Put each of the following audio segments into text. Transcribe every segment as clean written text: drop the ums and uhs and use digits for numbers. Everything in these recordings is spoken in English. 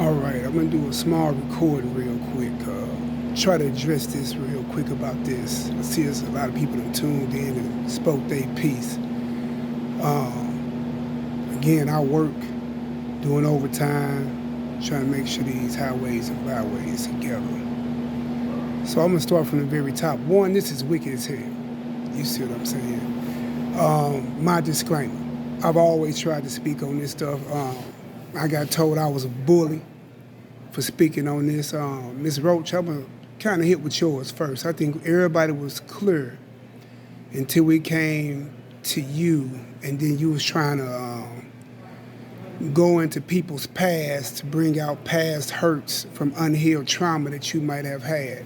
All right, I'm gonna do a small recording real quick. Try to address this real quick about this. I see there's a lot of people that tuned in and spoke their piece. Again, I work doing overtime, trying to make sure these highways and byways together. So I'm gonna start from the very top. One, this is wicked as hell. You see what I'm saying? My disclaimer. I've always tried to speak on this stuff. I got told I was a bully for speaking on this. Ms. Roach, I'm going to kind of hit with yours first. I think everybody was clear until we came to you, and then you was trying to go into people's past to bring out past hurts from unhealed trauma that you might have had.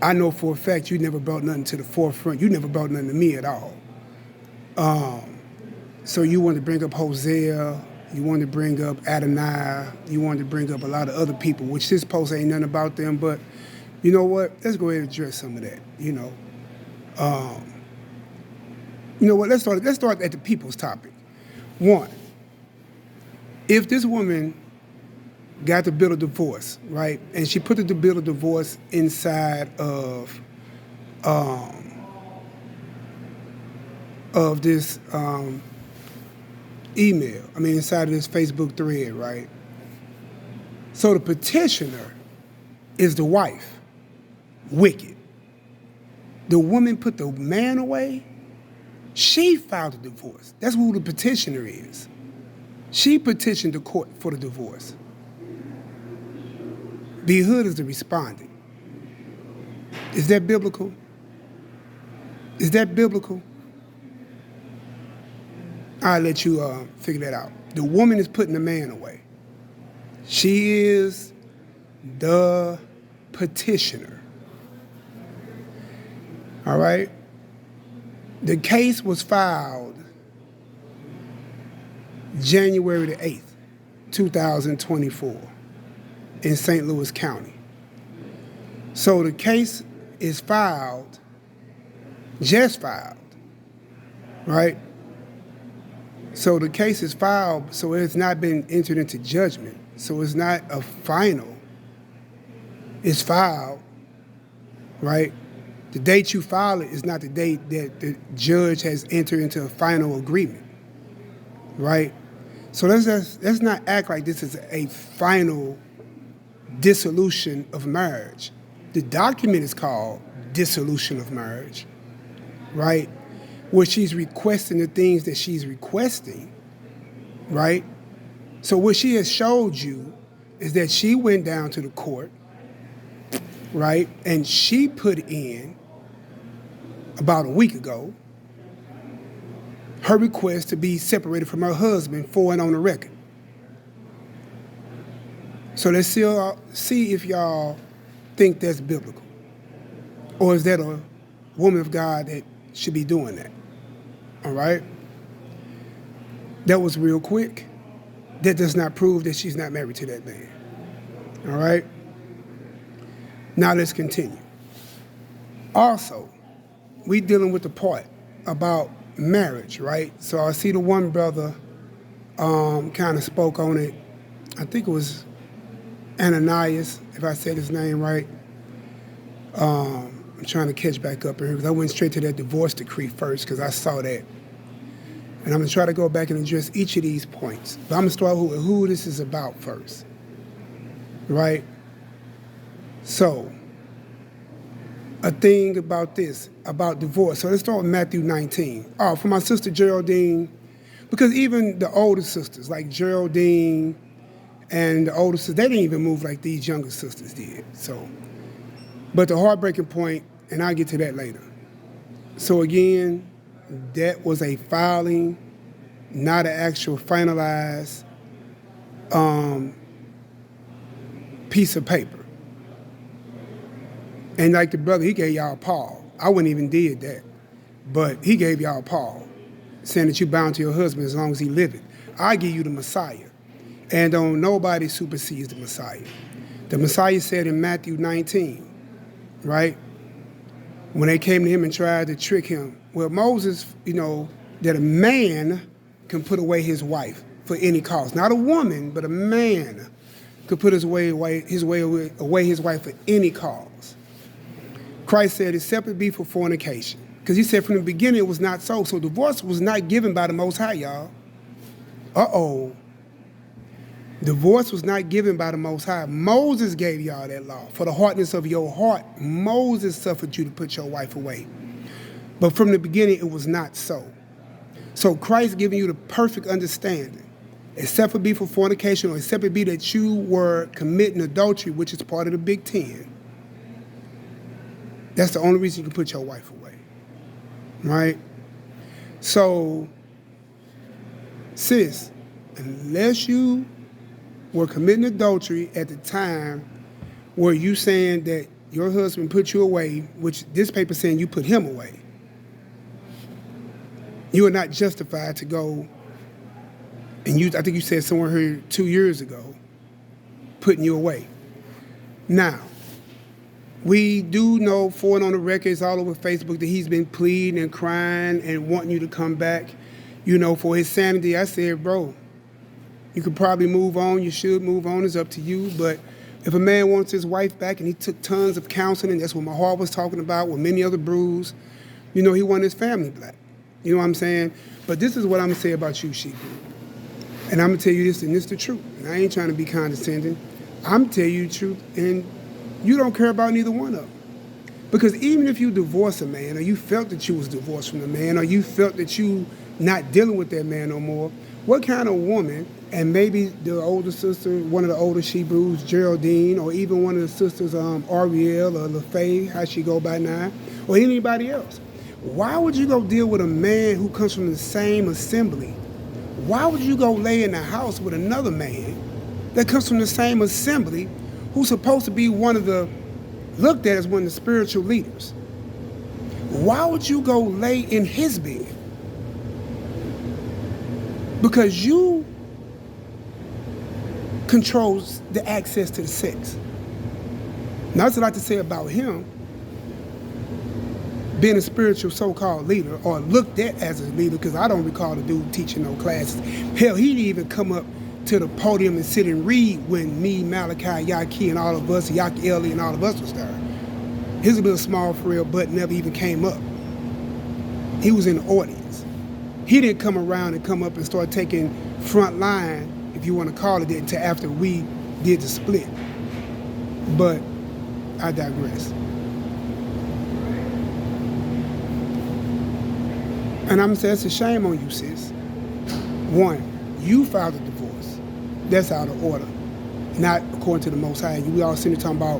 I know for a fact you never brought nothing to the forefront. You never brought nothing to me at all. So you wanted to bring up Hosea, you wanted to bring up Adonai, you wanted to bring up a lot of other people, which this post ain't nothing about them, but you know what? Let's go ahead and address some of that, you know. You know what? Let's start at the people's topic. One, if this woman got the bill of divorce, right, and she put the bill of divorce inside of this email, inside of this Facebook thread, right? So the petitioner is the wife, wicked. The woman put the man away, she filed a divorce. That's who the petitioner is. She petitioned the court for the divorce. The Hood is the respondent. Is that biblical? Is that biblical? I'll let you figure that out. The woman is putting the man away. She is the petitioner. All right? The case was filed January the 8th, 2024 in St. Louis County. So the case is filed, just filed, right? So the case is filed, so it's not been entered into judgment. So it's not a final. It's filed, right? The date you file it is not the date that the judge has entered into a final agreement, right? So let's not act like this is a final dissolution of marriage. The document is called dissolution of marriage, right? Where she's requesting the things that she's requesting, right? So what she has showed you is that she went down to the court, right? And she put in, about a week ago, her request to be separated from her husband for and on the record. So let's see if y'all think that's biblical. Or is that a woman of God that should be doing that? All right? That was real quick. That does not prove that she's not married to that man. All right? Now let's continue. Also, we dealing with the part about marriage, right? So I see the one brother kind of spoke on it. I think it was NehemiYAH's, if I said his name right. I'm trying to catch back up here because I went straight to that divorce decree first because I saw that. And I'm going to try to go back and address each of these points. But I'm going to start with who this is about first, right? So, a thing about this, about divorce. So let's start with Matthew 19. Oh, for my sister Geraldine, because even the older sisters, like Geraldine and the older sisters, they didn't even move like these younger sisters did. So, but the heartbreaking point, and I'll get to that later. So again, that was a filing, not an actual finalized piece of paper. And like the brother, he gave y'all Paul. I wouldn't even did that. But he gave y'all Paul, saying that you bound to your husband as long as he liveth. I give you the Messiah. And don't nobody supersedes the Messiah. The Messiah said in Matthew 19, right? When they came to him and tried to trick him. Well, Moses, that a man can put away his wife for any cause. Not a woman, but a man could put his wife for any cause. Christ said, except it be for fornication. Because he said from the beginning it was not so. So divorce was not given by the Most High, y'all. Divorce was not given by the Most High. Moses gave y'all that law. For the hardness of your heart, Moses suffered you to put your wife away. But from the beginning, it was not so. So Christ giving you the perfect understanding. Except it be for fornication, or except it be that you were committing adultery, which is part of the Big Ten. That's the only reason you can put your wife away. Right? So, sis, unless you were committing adultery at the time where you saying that your husband put you away, which this paper saying you put him away, you are not justified to go, and I think you said somewhere here 2 years ago, putting you away. Now, we do know, for it on the record, it's all over Facebook, that he's been pleading and crying and wanting you to come back, for his sanity. I said, bro, you could probably move on. You should move on. It's up to you. But if a man wants his wife back, and he took tons of counseling, that's what my heart was talking about, with many other brews, he wanted his family back. You know what I'm saying? But this is what I'm going to say about you, Sheep. And I'm going to tell you this, and this is the truth. And I ain't trying to be condescending. I'm going to tell you the truth, and you don't care about neither one of them. Because even if you divorce a man, or you felt that you was divorced from the man, or you felt that you not dealing with that man no more, what kind of woman, and maybe the older sister, one of the older Hebrews, Geraldine, or even one of the sisters, Ariel or LaFay, how she go by now, or anybody else, why would you go deal with a man who comes from the same assembly? Why would you go lay in the house with another man that comes from the same assembly who's supposed to be looked at as one of the spiritual leaders? Why would you go lay in his bed? Because you controls the access to the sex. Now, that's what I like to say about him being a spiritual so-called leader, or looked at as a leader, because I don't recall the dude teaching no classes. Hell, he didn't even come up to the podium and sit and read when me, Malachi, Yaki, and all of us, Yaki Eli, and all of us was there. His little small frail butt never even came up. He was in the audience. He didn't come around and come up and start taking front line, if you want to call it that, until after we did the split. But I digress. And I'm going to say, it's a shame on you, sis. One, you filed a divorce. That's out of order. Not according to the Most High. We all sitting here talking about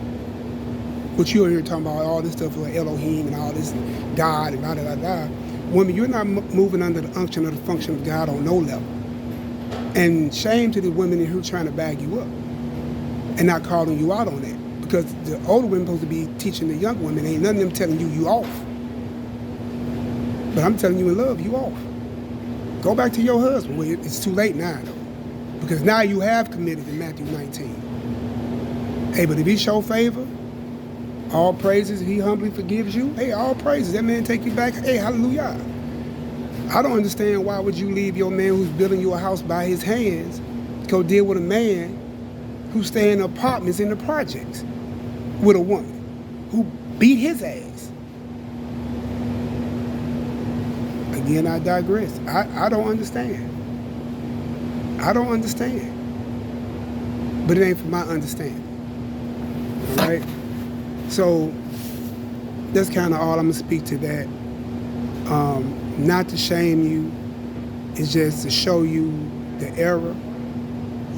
what you are here talking about, all this stuff with Elohim and all this, God and da-da-da-da. Women, you're not moving under the unction or the function of God on no level. And shame to the women in here trying to bag you up and not calling you out on that. Because the older women supposed to be teaching the young women. Ain't none of them telling you off. But I'm telling you in love, you off. Go back to your husband. Well, it's too late now, though. Because now you have committed in Matthew 19. Hey, but if he show favor, all praises, if he humbly forgives you, hey, all praises. That man take you back. Hey, hallelujah. I don't understand why would you leave your man who's building you a house by his hands to go deal with a man who stay in apartments in the projects with a woman who beat his ass. Again, I digress. I don't understand. I don't understand. But it ain't for my understanding. All right? So that's kind of all I'm going to speak to that. Not to shame you. It's just to show you the error.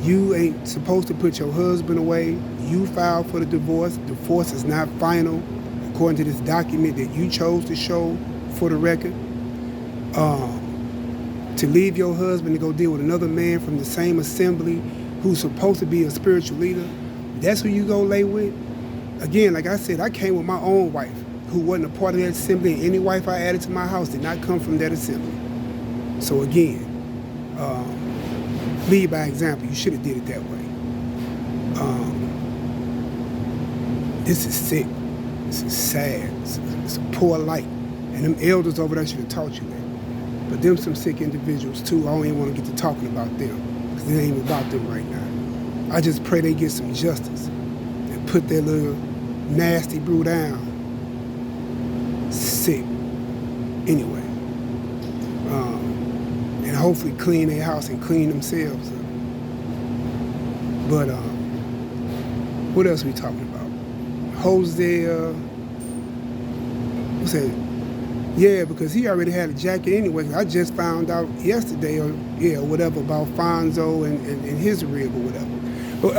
You ain't supposed to put your husband away. You filed for the divorce. Divorce is not final, according to this document that you chose to show for the record. To leave your husband to go deal with another man from the same assembly who's supposed to be a spiritual leader, that's who you go lay with? Again, like I said, I came with my own wife who wasn't a part of that assembly, and any wife I added to my house did not come from that assembly. So again, lead by example. You should have did it that way. This is sick. This is sad. It's a poor light. And them elders over there should have taught you that. But them some sick individuals too. I don't even want to get to talking about them. It ain't even about them right now. I just pray they get some justice and put that little nasty brew down. Sick. Anyway. And hopefully clean their house and clean themselves up. But what else we talking about? Hosea. What's that? Yeah, because he already had a jacket anyway. I just found out yesterday or whatever about Fonzo and his rig or whatever. But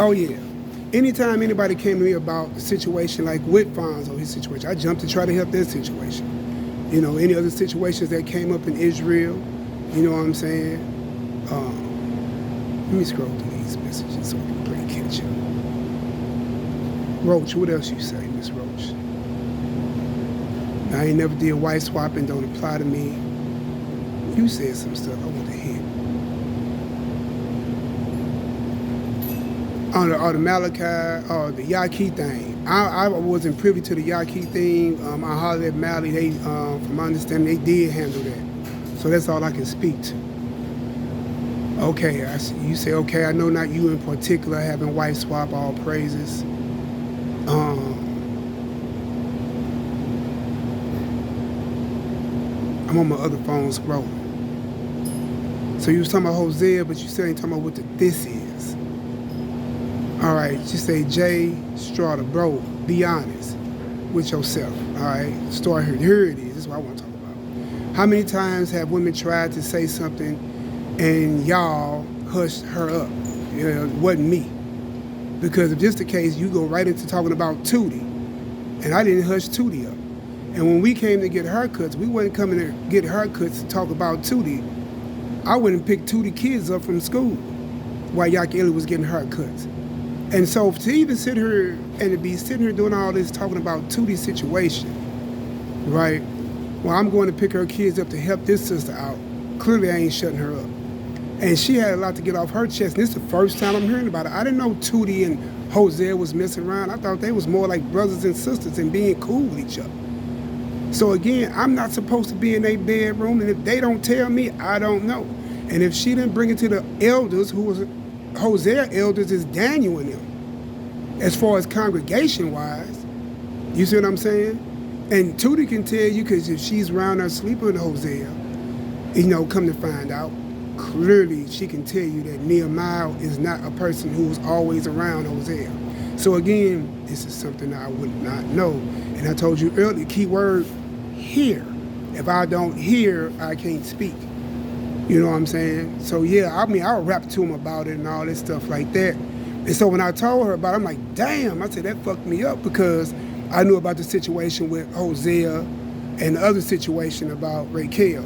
anytime anybody came to me about a situation like with Fonzo, his situation, I jumped to try to help their situation. You know, any other situations that came up in Israel, you know what I'm saying? Let me scroll through these messages so we can play catch up. Roach, what else you say, Miss Roach? I ain't never did white swapping, don't apply to me. You said some stuff I want to hit. On the Malachi, or the Yaqui thing. I wasn't privy to the Yaqui thing. I hollered at Mally. They, from my understanding, they did handle that. So that's all I can speak to. Okay, you say, okay, I know not you in particular having white swap, all praises. I'm on my other phone scrolling. So you was talking about Hosea, but you still ain't talking about what the this is. All right, just say Jay Strata, bro, be honest with yourself. All right, start here. Here it is. This is what I want to talk about. How many times have women tried to say something and y'all hushed her up? You know, it wasn't me. Because if this the case, you go right into talking about Tootie, and I didn't hush Tootie up. And when we came to get haircuts, we wasn't coming to get haircuts to talk about Tootie. I went and picked Tootie kids up from school while Yaki Ellie was getting haircuts. And so to even sit here and to be sitting here doing all this talking about Tootie's situation, right? Well, I'm going to pick her kids up to help this sister out. Clearly I ain't shutting her up. And she had a lot to get off her chest. And this is the first time I'm hearing about it. I didn't know Tootie and Hosea was messing around. I thought they was more like brothers and sisters and being cool with each other. So again, I'm not supposed to be in their bedroom, and if they don't tell me, I don't know. And if she didn't bring it to the elders, who was Hosea elders is Daniel and them, as far as congregation-wise, you see what I'm saying? And Tootie can tell you, because if she's around her sleeping with Hosea, you know, come to find out, clearly she can tell you that NehemiYAH is not a person who's always around Hosea. So again, this is something I would not know. And I told you earlier, key word, hear. If I don't hear, I can't speak. You know what I'm saying? So yeah, I mean, I'll rap to him about it and all this stuff like that. And so when I told her about it, I'm like, damn, I said, that fucked me up, because I knew about the situation with Hosea and the other situation about Raquel.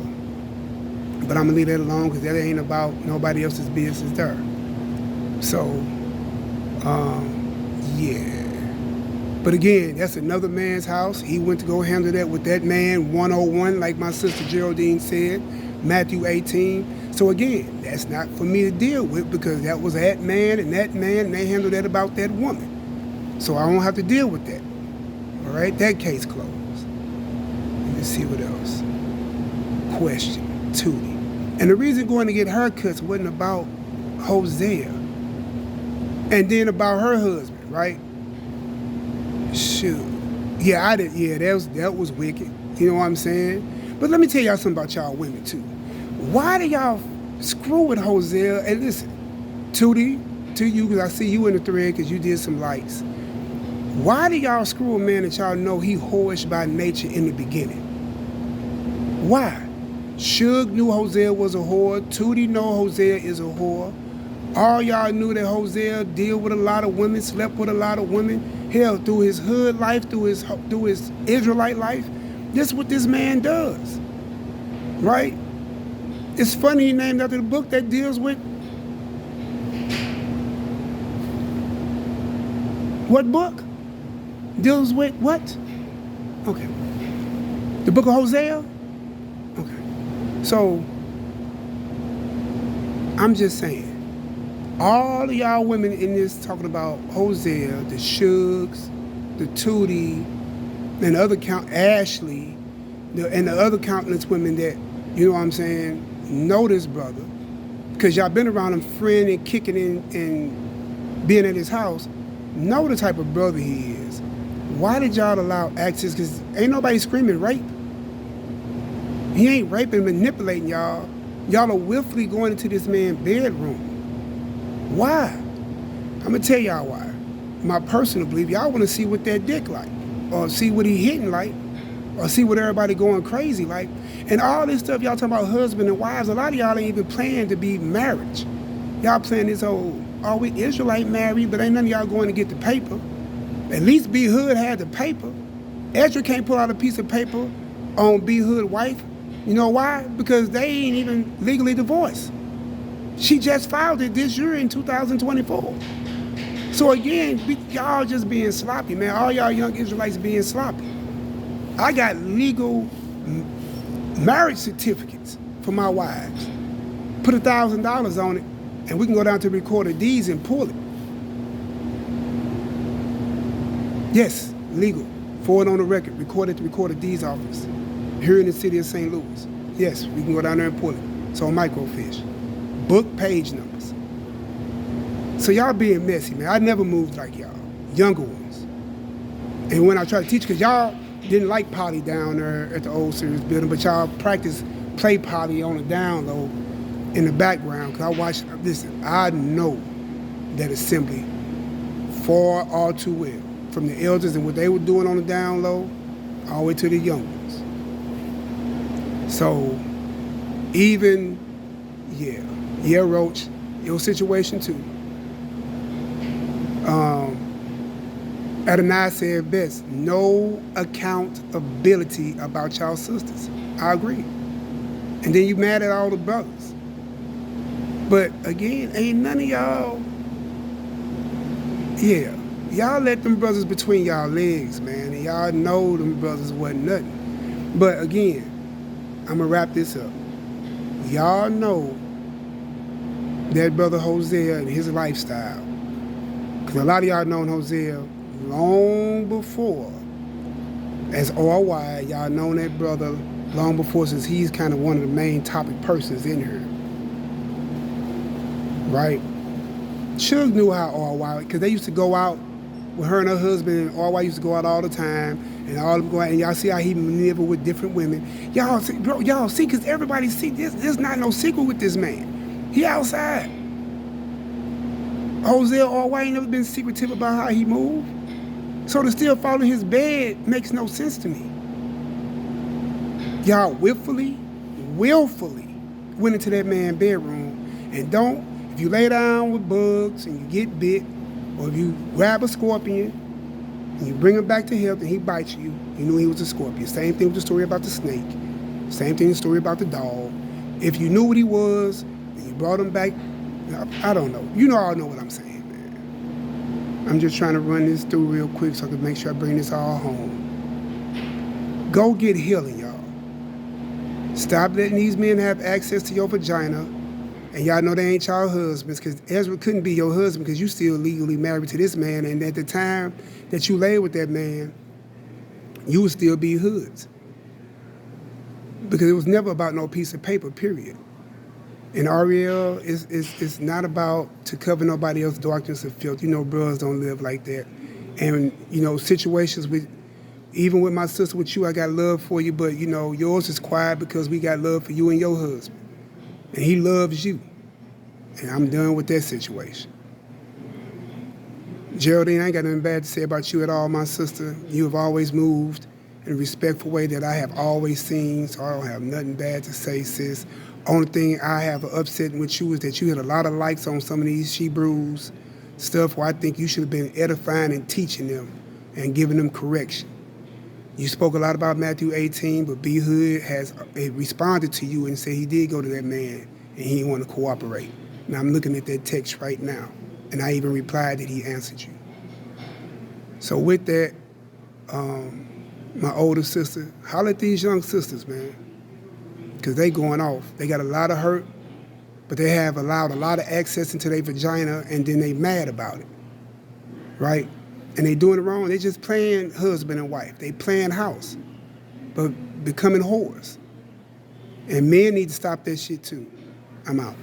But I'm gonna leave that alone, because that ain't about nobody else's business there. So, yeah. But again, that's another man's house. He went to go handle that with that man 101, like my sister Geraldine said, Matthew 18. So again, that's not for me to deal with, because that was that man, and they handled that about that woman. So I don't have to deal with that. All right, that case closed. Let me see what else. Question, Tootie. And the reason going to get haircuts wasn't about Hosea. And then about her husband, right? Shoot. Yeah, I did. Yeah, that was wicked. You know what I'm saying? But let me tell y'all something about y'all women, too. Why do y'all screw with Hosea? And listen, Tootie, to you, because I see you in the thread because you did some likes. Why do y'all screw a man that y'all know he whorish by nature in the beginning? Why? Suge knew Hosea was a whore. Tootie know Hosea is a whore. All y'all knew that Hosea deal with a lot of women, slept with a lot of women. Hell, through his hood life, through his Israelite life, this is what this man does, right? It's funny he named after the book that deals with what book? Deals with what? Okay. The book of Hosea? Okay. So, I'm just saying, all of y'all women in this talking about Hosea, the Shugs, the Tootie, and the other Ashley, and the other countless women that, you know what I'm saying, know this brother, because y'all been around him, friend and kicking and being at his house, know the type of brother he is. Why did y'all allow access? Because ain't nobody screaming rape. He ain't raping, manipulating y'all. Y'all are willfully going into this man's bedroom. Why? I'm going to tell y'all why. My personal belief, y'all want to see what that dick like, or see what he hitting like, or see what everybody going crazy like. And all this stuff y'all talking about husband and wives, a lot of y'all ain't even planning to be marriage. Y'all playing this whole, oh, we Israelite married, but ain't none of y'all going to get the paper. At least B Hood had the paper. Ezra can't pull out a piece of paper on B Hood wife. You know why? Because they ain't even legally divorced. She just filed it this year in 2024. So again, y'all just being sloppy, man. All y'all young Israelites being sloppy. I got legal marriage certificates for my wives. Put $1,000 on it, and we can go down to recorded deeds and pull it. Yes, legal. For it on the record, recorded to recorded deeds office here in the city of St. Louis. Yes, we can go down there and pull it. It's on microfiche. Book page numbers. So y'all being messy, man. I never moved like y'all, younger ones. And when I try to teach, because y'all didn't like poly down there at the old Sirius building, but y'all play poly on the down low in the background. Because I watched, listen, I know that assembly far all too well. From the elders and what they were doing on the down low, all the way to the young ones. So, even, yeah, Roach, your situation too. Adonai said best, no accountability about y'all sisters. I agree. And then you mad at all the brothers. But again, ain't none of y'all, y'all let them brothers between y'all legs, man, and y'all know them brothers wasn't nothing. But again, I'm gonna wrap this up. Y'all know that brother Hosea and his lifestyle. Because a lot of y'all known Hosea long before as RY, y'all known that brother long before, since he's kind of one of the main topic persons in here. Right? Suge knew how RY, because they used to go out with her and her husband, and RY used to go out all the time, and all of them go out, and y'all see how he maneuvered with different women. Y'all see, bro, y'all see, because everybody see this. There's not no secret with this man. He outside. Hosea RY ain't never been secretive about how he moved. So to still fall in his bed makes no sense to me. Y'all willfully went into that man's bedroom, and don't, if you lay down with bugs and you get bit, or if you grab a scorpion and you bring him back to health and he bites you, you knew he was a scorpion. Same thing with the story about the snake. Same thing with the story about the dog. If you knew what he was and you brought him back, I don't know. You know, I know what I'm saying, man. I'm just trying to run this through real quick so I can make sure I bring this all home. Go get healing, y'all. Stop letting these men have access to your vagina. And y'all know they ain't y'all husbands, because Ezra couldn't be your husband because you still legally married to this man. And at the time that you lay with that man, you would still be hoods. Because it was never about no piece of paper, period. And Ariel is not about to cover nobody else's darkness or filth. You know, bros don't live like that. And, you know, situations with, even with my sister, with you, I got love for you, but, you know, yours is quiet because we got love for you and your husband. And he loves you. And I'm done with that situation. Geraldine, I ain't got nothing bad to say about you at all, my sister. You have always moved in a respectful way that I have always seen, so I don't have nothing bad to say, sis. Only thing I have upset with you is that you had a lot of likes on some of these Hebrews stuff where I think you should have been edifying and teaching them and giving them correction. You spoke a lot about Matthew 18, but B Hood has responded to you and said he did go to that man and he didn't want to cooperate. Now I'm looking at that text right now, and I even replied that he answered you. So with that, my older sister, holler at these young sisters, man, because they going off. They got a lot of hurt, but they have allowed a lot of access into their vagina, and then they mad about it, right? And they doing it wrong. They just playing husband and wife. They playing house, but becoming whores. And men need to stop that shit too. I'm out.